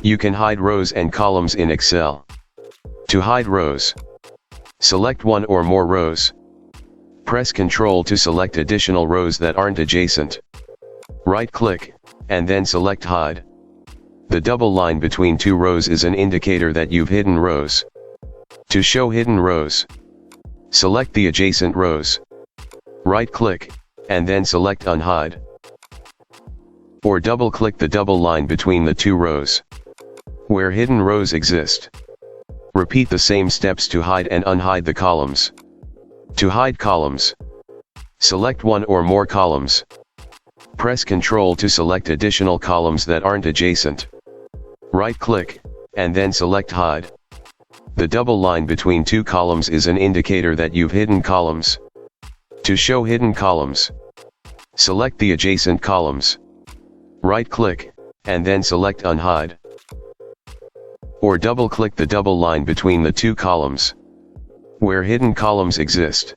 You can hide rows and columns in Excel. To hide rows, select one or more rows. Press Ctrl to select additional rows that aren't adjacent. Right-click, and then select Hide. The double line between two rows is an indicator that you've hidden rows. To show hidden rows, select the adjacent rows. Right-click, and then select Unhide. Or double-click the double line between the two rows, where hidden rows exist. Repeat the same steps to hide and unhide the columns. To hide columns, select one or more columns. Press Ctrl to select additional columns that aren't adjacent. Right-click, and then select Hide. The double line between two columns is an indicator that you've hidden columns. To show hidden columns, select the adjacent columns. Right-click, and then select Unhide. Or double-click the double line between the two columns, where hidden columns exist.